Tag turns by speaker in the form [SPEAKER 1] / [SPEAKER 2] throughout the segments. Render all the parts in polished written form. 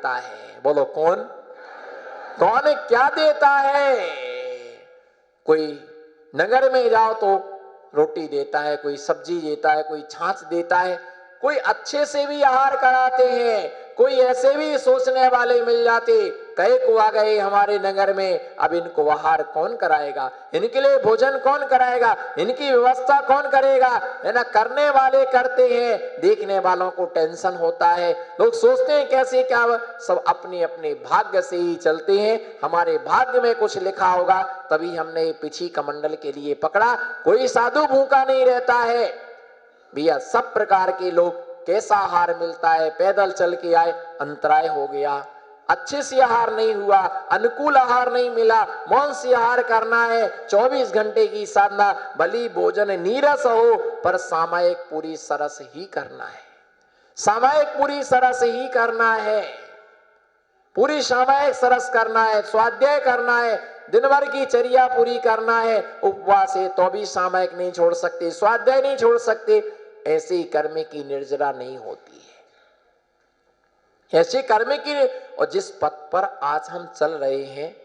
[SPEAKER 1] है, बोलो कौन कौन क्या देता है? कोई नगर में जाओ तो रोटी देता है, कोई सब्जी देता है, कोई छाछ देता है, कोई अच्छे से भी आहार कराते हैं, कोई ऐसे भी सोचने वाले मिल जाते, कई को आ गए हमारे नगर में, अब इनको आहार कौन कराएगा, इनके लिए भोजन कौन कराएगा, इनकी व्यवस्था कौन करेगा, है ना। करने वाले करते हैं, देखने वालों को टेंशन होता है। लोग सोचते हैं कैसे क्या, सब अपने अपने भाग्य से ही चलते हैं। हमारे भाग्य में कुछ लिखा होगा तभी हमने पिछी कमंडल के लिए पकड़ा। कोई साधु भूखा नहीं रहता है भैया। सब प्रकार के लोग, कैसा आहार मिलता है, पैदल चल के आए, अंतराय हो गया, अच्छे से आहार नहीं हुआ, अनुकूल आहार नहीं मिला, मौन से आहार करना है, 24 घंटे की साधना, भली भोजन नीरस हो पर सामायिक पूरी सरस ही करना है, सामायिक पूरी सरस ही करना है, पूरी सामायिक सरस करना है, स्वाध्याय करना है, दिन भर की चर्या पूरी करना है। उपवास है तो भी सामायिक नहीं छोड़ सकते, स्वाध्याय नहीं छोड़ सकते। ऐसे कर्म की निर्जरा नहीं होती है, ऐसे कर्म की। और जिस पथ पर आज हम चल रहे हैं,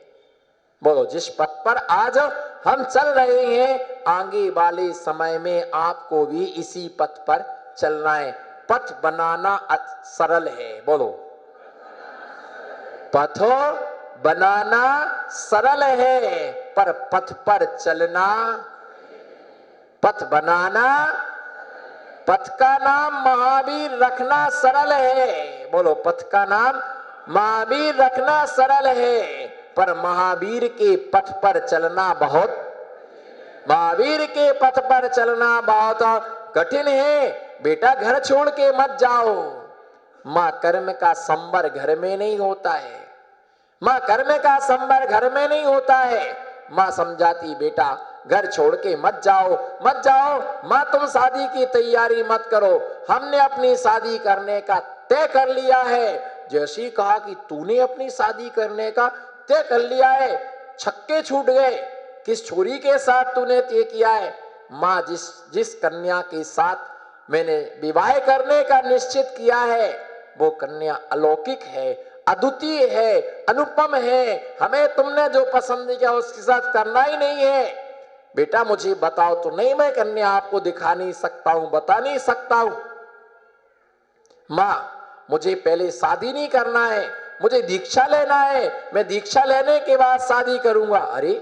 [SPEAKER 1] बोलो जिस पथ पर आज हम चल रहे हैं, आगे वाले समय में आपको भी इसी पथ पर चलना है। पथ बनाना सरल है, बोलो पथ बनाना सरल है, पर पथ पर चलना, पथ बनाना, पथ का नाम महावीर रखना सरल है, बोलो पथ का नाम महावीर रखना सरल है, पर महावीर के पथ पर चलना बहुत, महावीर के पथ पर चलना बहुत कठिन है। बेटा घर छोड़ के मत जाओ, मां कर्म का संबर घर में नहीं होता है, मां कर्म का संबर घर में नहीं होता है। मां समझाती बेटा घर छोड़ के मत जाओ, मत जाओ, मां तुम शादी की तैयारी मत करो, हमने अपनी शादी करने का तय कर लिया है। जैसे ही कहा कि तूने अपनी शादी करने का तय कर लिया है, छक्के छूट गए। किस छोरी के साथ तूने तय किया है? मां जिस कन्या के साथ मैंने विवाह करने का निश्चित किया है, वो कन्या अलौकिक है, अद्वितीय है, अनुपम है, हमें तुमने जो पसंद किया उसके साथ करना ही नहीं है। बेटा मुझे बताओ तो। नहीं, मैं कन्या आपको दिखा नहीं सकता हूं, बता नहीं सकता हूं। मां मुझे पहले शादी नहीं करना है, मुझे दीक्षा लेना है, मैं दीक्षा लेने के बाद शादी करूंगा। अरे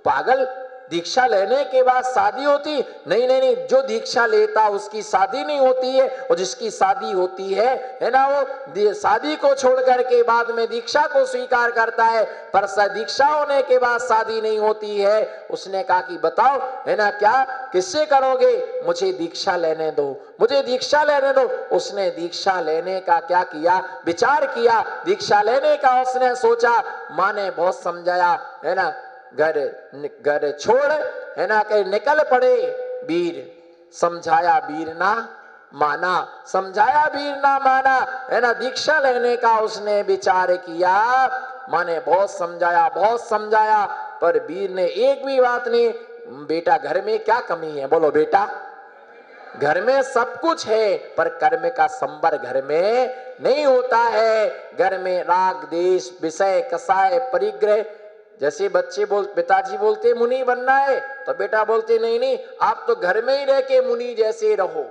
[SPEAKER 1] पागल, दीक्षा लेने के बाद शादी होती? नहीं नहीं नहीं, जो दीक्षा लेता उसकी शादी नहीं होती है, और जिसकी शादी होती है ना, वो शादी को छोड़ करके बाद में दीक्षा को स्वीकार करता है, पर दीक्षा होने के बाद शादी नहीं होती है। उसने कहा कि बताओ है ना, क्या किससे करोगे? मुझे दीक्षा लेने दो, मुझे दीक्षा लेने दो। उसने दीक्षा लेने का क्या किया, विचार किया। दीक्षा लेने का उसने सोचा, माँ ने बहुत समझाया है ना, घर छोड़ है ना, कहीं निकल पड़े। वीर समझाया वीर ना माना, समझाया वीर ना माना, है ना। दीक्षा लेने का उसने विचार किया, माँ ने बहुत समझाया, बहुत समझाया, पर वीर ने एक भी बात नहीं। बेटा घर में क्या कमी है? बोलो बेटा, घर में सब कुछ है, पर कर्म का संबर घर में नहीं होता है। घर में राग देश विषय कसाय परिग्रह, जैसे बच्चे पिताजी बोलते मुनि बनना है, तो बेटा बोलते नहीं नहीं, आप तो घर में ही रह के मुनि जैसे रहो,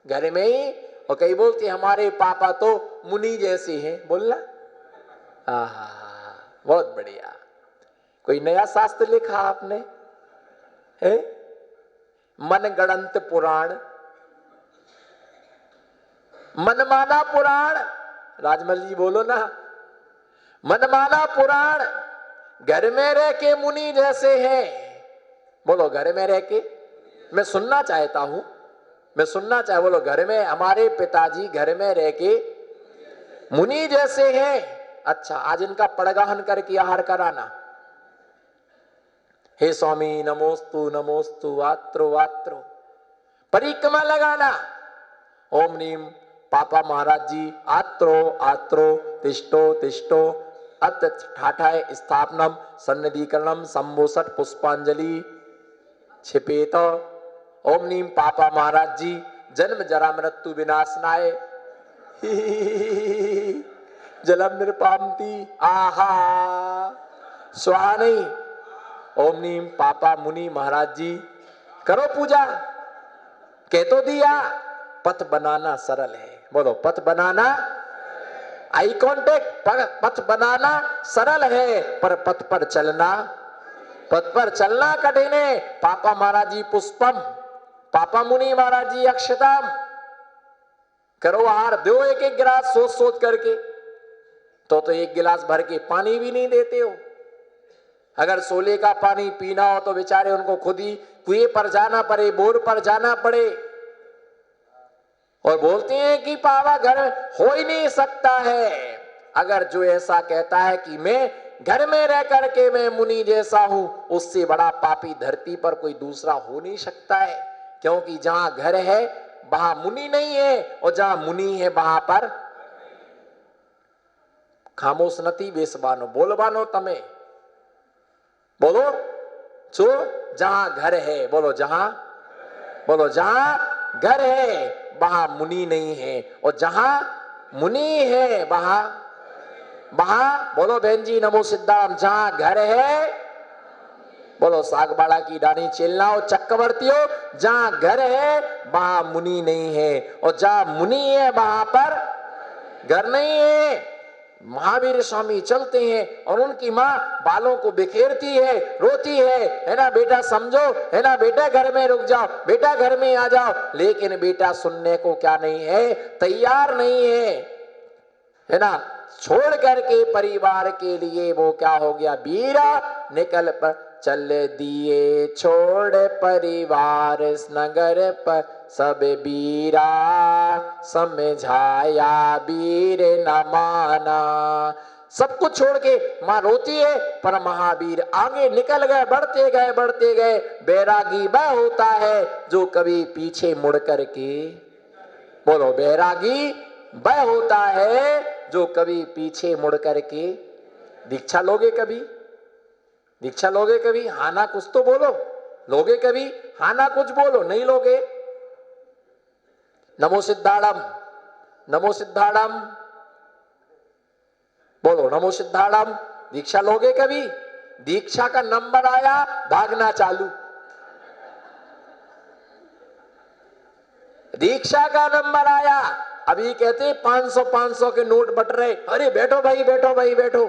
[SPEAKER 1] घर में ही। और कई बोलते हमारे पापा तो मुनि जैसे हैं, बोलना। बहुत बढ़िया। कोई नया शास्त्र लिखा आपने है? मनगढ़ंत पुराण, मनमाना पुराण, राजमल जी बोलो ना, मनमाना पुराण। घर में रह के मुनि जैसे हैं, बोलो घर में रह के। मैं सुनना चाहता हूं, मैं सुनना चाहे, बोलो घर में हमारे पिताजी घर में रह के मुनि जैसे हैं। अच्छा, आज इनका पड़गाहन करके आहार कराना। हे स्वामी नमोस्तु नमोस्तु, आत्रो आत्रो, परिक्रमा लगाना। ओम नीम पापा महाराज जी, आत्रो आत्रो, तिष्ठो तिष्ठो, अत ठाठाय स्थापनम, सन्निधिकरणम, संबोसट पुष्पांजलि छिपेत। ओम नीम पापा महाराज जी जन्म जरा मृत्यु विनाशनाय जलम निर्पामती आहा स्वाहा नहीं। ओम नीम पापा मुनि महाराज जी करो पूजा, कह तो दिया पथ बनाना सरल है। बोलो पथ बनाना, आई कांटेक्ट, पथ बनाना सरल है पर पथ पर चलना, पथ पर चलना कठिन है। पापा महाराज जी पुष्पम, पापा मुनि महाराज जी अक्षताम। करो आहार, दो एक एक गिलास सोच सोच करके, तो एक गिलास भर के पानी भी नहीं देते हो। अगर सोले का पानी पीना हो तो बेचारे उनको खुद ही कुएं पर जाना पड़े, बोर पर जाना पड़े, और बोलते हैं कि पावा घर हो ही नहीं सकता है। अगर जो ऐसा कहता है कि मैं घर में रह करके मैं मुनि जैसा हूं, उससे बड़ा पापी धरती पर कोई दूसरा हो नहीं सकता है। क्योंकि जहां घर है वहां मुनि नहीं है, और जहां मुनि है वहां पर खामोश नथी बेसबानो, बोलबानो तमे बोलो जो जहां घर है, बोलो जहां घर है वहां मुनि नहीं है, और जहां मुनि है वहां बोलो बहन जी नमो सिद्धाराम, जहां घर है बोलो सागबाड़ा की डानी चेलनाओ चक्रवर्तियों, जहां घर है वहां मुनि नहीं है, और जहां मुनि है वहां पर घर नहीं है। महावीर स्वामी चलते हैं और उनकी माँ बालों को बिखेरती है, रोती है ना बेटा समझो, है ना बेटा घर में रुक जाओ, बेटा घर में आ जाओ, लेकिन बेटा सुनने को क्या नहीं है, तैयार नहीं है ना। छोड़ करके परिवार के लिए वो क्या हो गया, वीरा निकल पर चल दिए, छोड़ परिवार नगर पर सब वीरा, समझाया वीर न माना। सब कुछ छोड़ के मां रोती है, पर महावीर आगे निकल गए, बढ़ते गए। बैरागी वह होता है जो कभी पीछे मुड़ करके, बोलो बैरागी वह होता है जो कभी पीछे मुड़ करके, दीक्षा लोगे कभी, दीक्षा लोगे कभी, हाँ ना कुछ तो बोलो, लोगे कभी, हाँ ना कुछ बोलो, नहीं लोगे। नमो सिद्धाड़म, नमो सिद्धाड़म, बोलो नमो सिद्धाड़म। दीक्षा लोगे कभी, दीक्षा का नंबर आया भागना चालू, दीक्षा का नंबर आया, अभी कहते 500 के नोट बट रहे, अरे बैठो भाई बैठो भाई बैठो।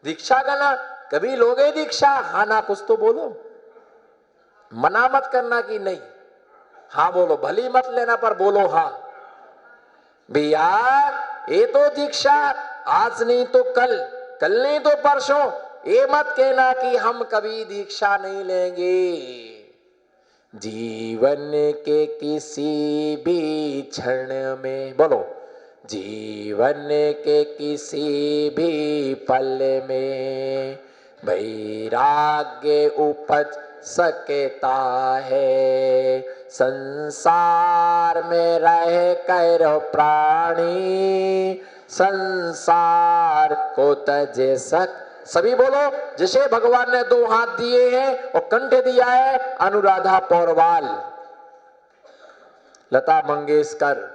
[SPEAKER 1] दीक्षा का ना कभी लोगे दीक्षा, हाँ ना कुछ तो बोलो, मना मत करना कि नहीं, हाँ बोलो, भली मत लेना पर बोलो हाँ। भैया ये तो दीक्षा आज नहीं तो कल, कल नहीं तो परसों, ये मत कहना कि हम कभी दीक्षा नहीं लेंगे। जीवन के किसी भी क्षण में, बोलो जीवन के किसी भी पल में वैराग्य उपज सकता है। संसार में रह कर प्राणी संसार को तज सक, सभी बोलो। जिसे भगवान ने 2 हाथ दिए हैं और कंठ दिया है, अनुराधा पौरवाल, लता मंगेशकर,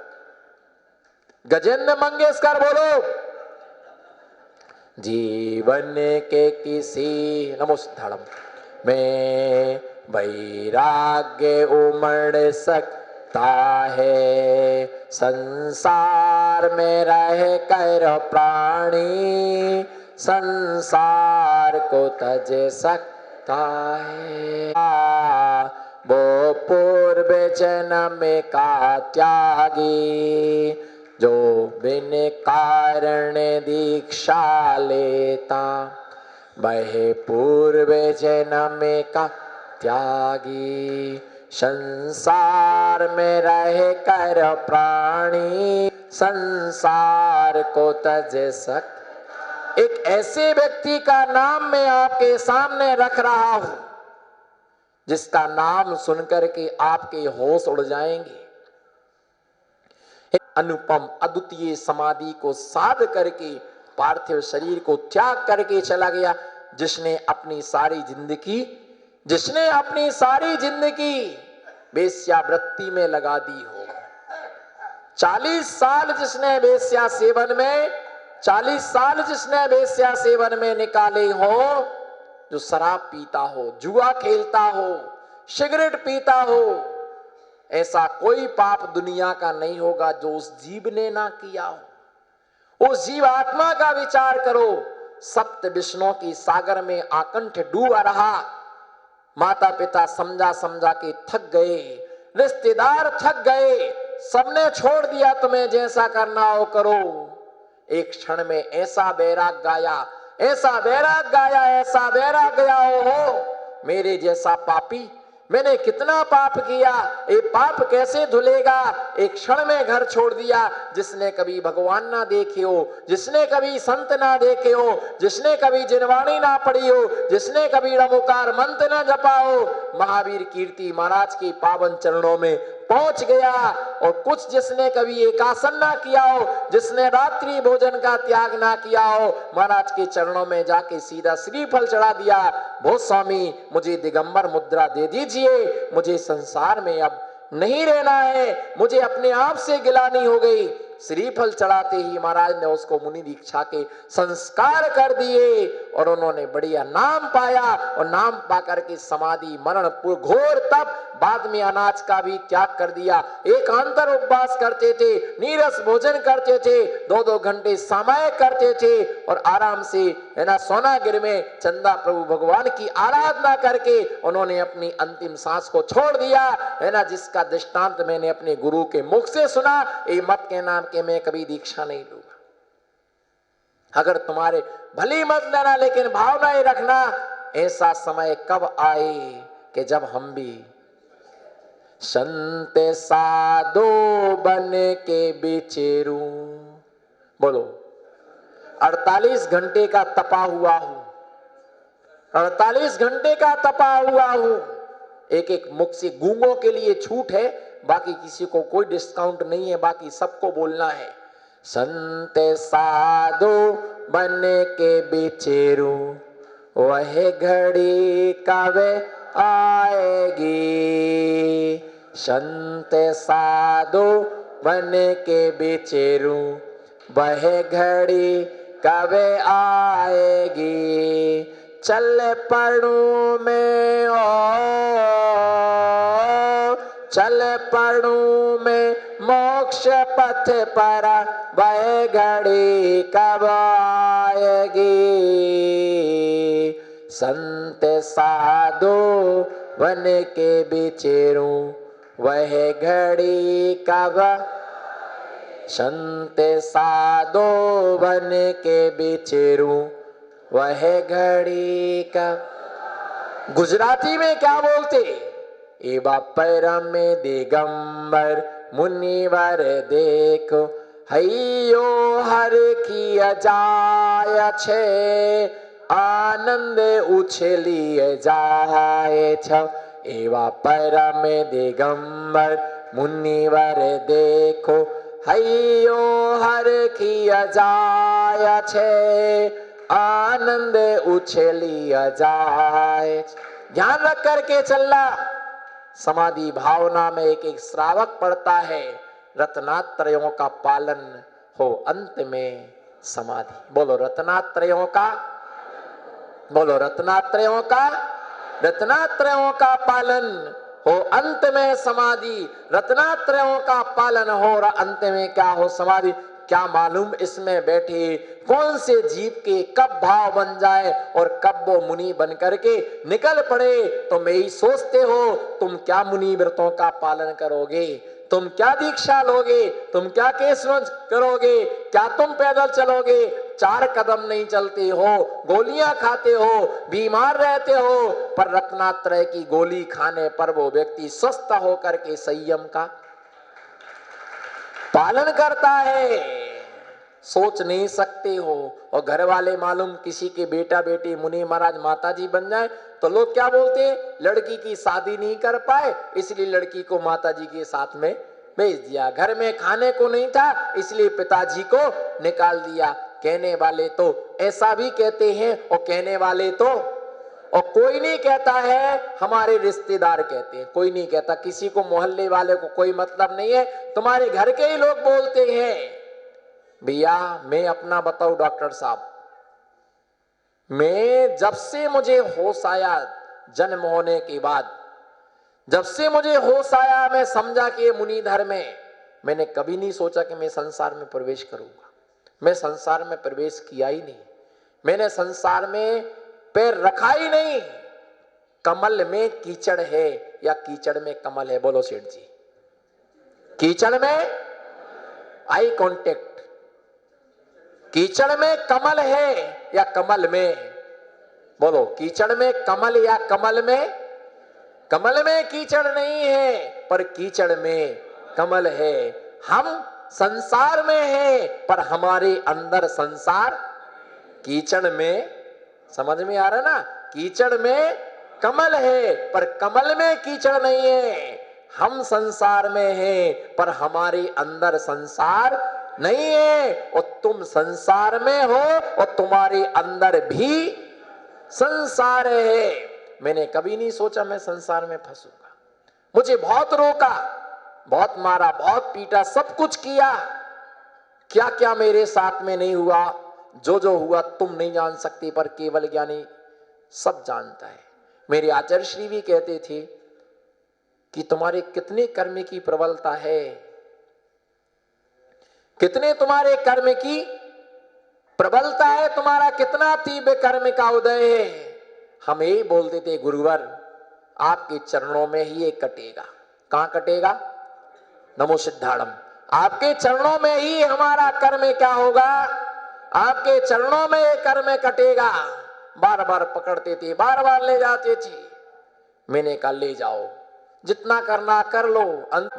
[SPEAKER 1] गजेंद्र मंगेशकर, बोलो जीवन के किसी, नमो सिद्धाड़म, में वैराग्य उमड़ सकता है। संसार में रह कर प्राणी संसार को तज सकता है। वो पूर्व जन्म का त्यागी जो बिन कारण दीक्षा लेता, वह पूर्व जन्म का त्यागी। संसार में रह कर प्राणी संसार को तज सक। एक ऐसे व्यक्ति का नाम मैं आपके सामने रख रहा हूं जिसका नाम सुनकर के आपके होश उड़ जाएंगे। अनुपम अद्वितीय समाधि को साध करके पार्थिव शरीर को त्याग करके चला गया, जिसने अपनी सारी जिंदगी वेश्यावृत्ति में लगा दी हो। 40 साल जिसने वेश्या सेवन में 40 साल जिसने वेश्या सेवन में निकाले हो, जो शराब पीता हो, जुआ खेलता हो, सिगरेट पीता हो, ऐसा कोई पाप दुनिया का नहीं होगा जो उस जीव ने ना किया हो। उस जीव आत्मा का विचार करो, सप्त विष्णुओं की सागर में आकंठ डूबा रहा, माता पिता समझा समझा के थक गए, रिश्तेदार थक गए, सबने छोड़ दिया, तुम्हें जैसा करना हो करो। एक क्षण में ऐसा बैराग गाया, ऐसा बैराग गाया, ऐसा बैराग गया हो, मेरे जैसा पापी, मैंने कितना पाप किया, ये पाप कैसे धुलेगा। एक क्षण में घर छोड़ दिया। जिसने कभी भगवान ना देखे हो, जिसने कभी संत ना देखे हो, जिसने कभी जिनवाणी ना पढ़ी हो, जिसने कभी रमोकार मंत्र ना जपा हो, महावीर कीर्ति महाराज के पावन चरणों में पहुंच गया। और कुछ जिसने कभी एकासन ना किया हो, जिसने रात्रि भोजन का त्याग ना किया हो, महाराज के चरणों में जाके सीधा श्रीफल चढ़ा दिया। भो स्वामी मुझे दिगंबर मुद्रा दे दीजिए, मुझे संसार में अब नहीं रहना है, मुझे अपने आप से गिलानी हो गई। श्रीफल चढ़ाते ही महाराज ने उसको मुनि दीक्षा के संस्कार कर दिए और उन्होंने बढ़िया नाम पाया। और नाम पाकर के समाधि मरण घोर तप, बाद में अनाज का भी त्याग कर दिया। एकांतर उपवास करते थे, नीरस भोजन करते थे, 2-2 घंटे समय करते थे और आराम से है ना सोनागिर में चंदा प्रभु भगवान की आराधना करके उन्होंने अपनी अंतिम सांस को छोड़ दिया, है ना। जिसका दृष्टांत मैंने अपने गुरु के मुख से सुना। ये मत कहना कि मैं कभी दीक्षा नहीं लूंगा। अगर तुम्हारे भली मत लेना, लेकिन भावना ही रखना, ऐसा समय कब आए कि जब हम भी संत साधु बन के बिचेरू। बोलो 48 घंटे का तपा हुआ हूं, 48 घंटे का तपा हुआ हूं। एक एक मुख से गूंगों के लिए छूट है, बाकी किसी को कोई डिस्काउंट नहीं है, बाकी सबको बोलना है। संत साधु बन के बिचेरू, वह घड़ी कब आएगी। संत साधु बन के बिचेरू, वह घड़ी कब आएगी। चल पड़ू में चल पड़ू में मोक्ष पथ पर, वह घड़ी कब आएगी। संत साधु बन के बिचेरू, वह घड़ी कब। संत साधु बन के बिचेरू, वह घड़ी कब। गुजराती में क्या बोलते, एवा पैरा में दिगंबर मुनिवर देखो, हयो हर की जाय छे, आनंद उछलिए जाए छ। एवा पैरा में दिगंबर मुनिवर देखो, हयो हर की जाय छे, आनंद उछलिया जाए। ध्यान रख करके चलना। समाधि भावना में एक एक श्रावक पड़ता है, रत्नात्रयों का पालन हो अंत में समाधि। बोलो रत्नात्रयों का, बोलो रत्नात्रयों का, रत्नात्रयों का पालन हो अंत में समाधि। रत्नात्रयों का पालन हो और अंत में क्या हो, समाधि। क्या मालूम इसमें बैठे कौन से जीव के कब भाव बन जाए और कब वो मुनि बन करके निकल पड़े। तुम यही सोचते हो, तुम क्या मुनि व्रतों का पालन करोगे, तुम क्या दीक्षा लोगे, तुम क्या केस करोगे, क्या तुम पैदल चलोगे। 4 कदम नहीं चलते हो, गोलियां खाते हो, बीमार रहते हो, पर रत्नात्रय की गोली खाने पर वो व्यक्ति स्वस्थ होकर के संयम का पालन करता है। सोच नहीं सकते हो। और घर वाले मालूम किसी के बेटा बेटी मुनि महाराज माताजी बन जाए तो लोग क्या बोलते हैं, लड़की की शादी नहीं कर पाए इसलिए लड़की को माताजी के साथ में भेज दिया, घर में खाने को नहीं था इसलिए पिताजी को निकाल दिया। कहने वाले तो ऐसा भी कहते हैं और कहने वाले तो और कोई नहीं कहता है हमारे रिश्तेदार कहते हैं, कोई नहीं कहता, किसी को मोहल्ले वाले को कोई मतलब नहीं है, तुम्हारे घर के ही लोग बोलते हैं। भैया मैं अपना बताऊं डॉक्टर साहब, मैं जब से मुझे होश आया, जन्म होने के बाद जब से मुझे होश आया, मैं समझा कि ये मुनि धर्म है, मैंने कभी नहीं सोचा कि मैं संसार में प्रवेश करूंगा। मैं संसार में प्रवेश किया ही नहीं, मैंने संसार में पैर रखा ही नहीं। कमल में कीचड़ है या कीचड़ में कमल है? बोलो सेठ जी। कीचड़ में आई कांटेक्ट, कीचड़ में कमल है या कमल में? बोलो, कीचड़ में कमल या कमल में? कमल में कीचड़ नहीं है, पर कीचड़ में कमल है। हम संसार में हैं, पर हमारे अंदर संसार कीचड़ में। समझ में आ रहा ना? कीचड़ में कमल है, पर कमल में कीचड़ नहीं है। हम संसार में हैं, पर हमारे अंदर संसार नहीं है। और तुम संसार में हो और तुम्हारे अंदर भी संसार है। मैंने कभी नहीं सोचा मैं संसार में फंसूंगा। मुझे बहुत रोका, बहुत मारा, बहुत पीटा, सब कुछ किया, क्या क्या मेरे साथ में नहीं हुआ। जो जो हुआ तुम नहीं जान सकती, पर केवल ज्ञानी सब जानता है। मेरे आचार्य श्री भी कहते थे कि तुम्हारे कितने कर्म की प्रबलता है, कितने तुम्हारे कर्म की प्रबलता है, तुम्हारा कितना तीव्र कर्म का उदय है। हम यही बोलते थे, गुरुवर आपके चरणों में ही ये कटेगा। कहां कटेगा? नमो सिद्धाड़म। आपके चरणों में ही हमारा कर्म क्या होगा? आपके चरणों में ये कर्म कटेगा। बार बार पकड़ते थे, बार बार ले जाते थे। मैंने कहा ले जाओ, जितना करना कर लो।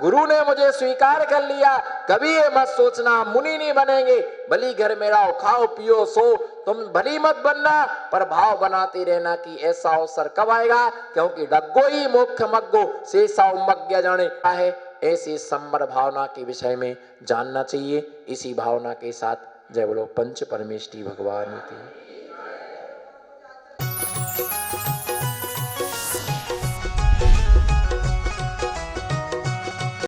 [SPEAKER 1] गुरु ने मुझे स्वीकार कर लिया। कभी ये मत सोचना मुनि नहीं बनेंगे, भली घर में रहो, खाओ पियो सो, तुम भली मत बनना, पर भाव बनाते रहना कि ऐसा अवसर कब आएगा। क्योंकि डग्गो ही मोक्ष मग्गो शेषा मग्य जाने है। ऐसी संबर भावना के विषय में जानना चाहिए। इसी भावना के साथ जय बोलो पंच परमेष्ठी भगवान की।